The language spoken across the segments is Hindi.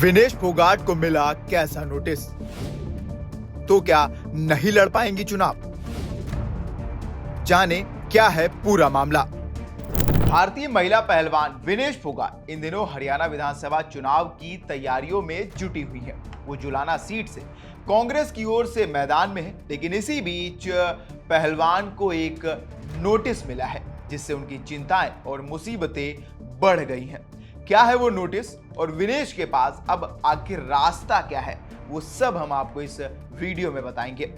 विनेश फोगाट को मिला कैसा नोटिस? तो क्या नहीं लड़ पाएंगी चुनाव? जाने क्या है पूरा मामला। भारतीय महिला पहलवान विनेश फोगाट इन दिनों हरियाणा विधानसभा चुनाव की तैयारियों में जुटी हुई है। वो जुलाना सीट से कांग्रेस की ओर से मैदान में है, लेकिन इसी बीच पहलवान को एक नोटिस मिला है जिससे उनकी चिंताएं और मुसीबतें बढ़ गई हैं। क्या है वो नोटिस और विनेश के पास अब आखिर रास्ता क्या है, वो सब हम आपको इस वीडियो में बताएंगे।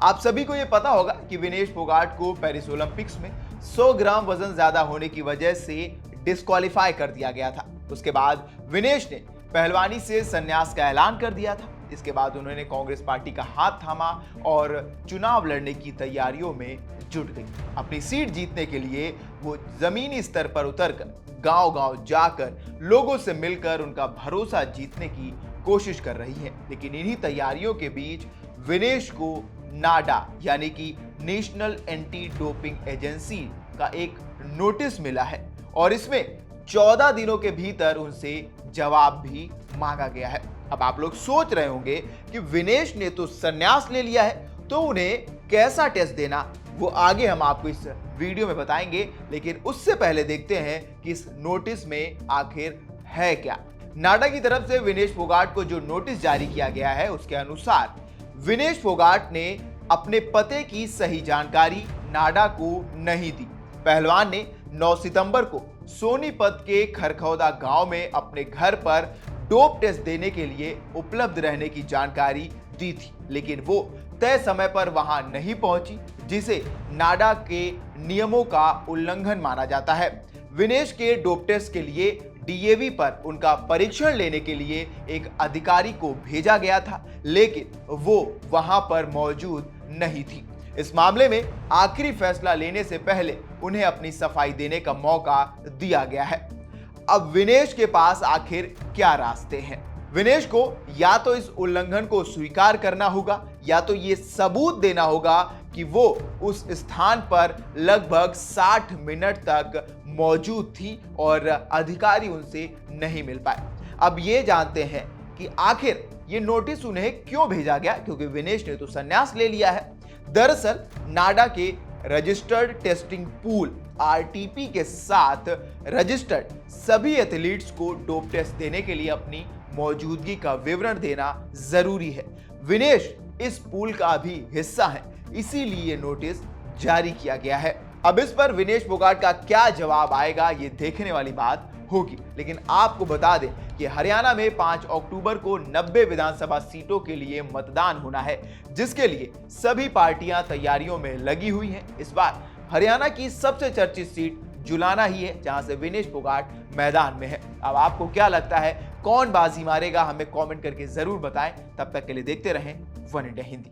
आप सभी को ये पता होगा कि विनेश फोगाट को पेरिस ओलंपिक्स में 100 ग्राम वजन ज्यादा होने की वजह से डिस्क्वालीफाई कर दिया गया था। उसके बाद विनेश ने पहलवानी से संन्यास का ऐलान कर दिया था। इसके बाद उन्होंने कांग्रेस पार्टी का हाथ थामा और चुनाव लड़ने की तैयारियों में जुट गई। अपनी सीट जीतने के लिए वो जमीनी स्तर पर उतरकर गांव-गांव जाकर लोगों से मिलकर उनका भरोसा जीतने की कोशिश कर रही है। लेकिन इन्हीं तैयारियों के बीच विनेश को नाडा यानी कि नेशनल एंटी डोपिंग एजेंसी का एक नोटिस मिला है और इसमें 14 दिनों के भीतर उनसे जवाब भी मांगा गया है। अब आप लोग सोच रहे होंगे कि विनेश ने तो संन्यास ले लिया है, तो उन्हें कैसा टेस्ट देना, वो आगे हम आपको इस वीडियो में बताएंगे। लेकिन उससे पहले देखते हैं कि इस नोटिस में आखिर है क्या। नाडा की तरफ से विनेश फोगाट को जो नोटिस जारी किया गया है उसके अनुसार विनेश फोगाट ने अपने पते की सही जानकारी नाडा को नहीं दी। पहलवान ने 9 सितंबर को सोनीपत के खरखौदा गांव में अपने घर पर डोप टेस्ट देने के लिए उपलब्ध रहने की जानकारी दी थी, लेकिन वो तय समय पर वहां नहीं पहुंची, जिसे नाडा के नियमों का उल्लंघन माना जाता है। विनेश के डोप टेस्ट के लिए डीएवी पर उनका परीक्षण लेने के लिए एक अधिकारी को भेजा गया था, लेकिन वो वहां पर मौजूद नहीं थी। इस मामले में आखिरी फैसला लेने से पहले उन्हें अपनी सफाई देने का मौका दिया गया है। अब विनेश के पास आखिर क्या रास्ते हैं? विनेश को या तो इस उल्लंघन को स्वीकार करना होगा या तो ये सबूत देना होगा कि वो उस स्थान पर लगभग 60 मिनट तक मौजूद थी और अधिकारी उनसे नहीं मिल पाए। अब ये जानते हैं कि आखिर ये नोटिस उन्हें क्यों भेजा गया, क्योंकि विनेश ने तो संन्यास ले लिया है। दरअसल नाडा के रजिस्टर्ड टेस्टिंग पूल आरटीपी के साथ रजिस्टर्ड सभी एथलीट्स को डोप टेस्ट देने के लिए अपनी मौजूदगी का विवरण देना जरूरी है। विनेश इस पूल का भी हिस्सा है, इसीलिए नोटिस जारी किया गया है। अब इस पर विनेश फोगाट का क्या जवाब आएगा, ये देखने वाली बात होगी। लेकिन आपको बता दें कि हरियाणा में 5 अक्टूबर को 90 विधानसभा सीटों के लिए मतदान होना है, जिसके लिए सभी पार्टियां तैयारियों में लगी हुई हैं। इस बार हरियाणा की सबसे चर्चित सीट जुलाना ही है, जहां से विनेश फोगाट मैदान में है। अब आपको क्या लगता है, कौन बाजी मारेगा? हमें कमेंट करके जरूर बताएं। तब तक के लिए देखते रहें वन इंडिया हिंदी।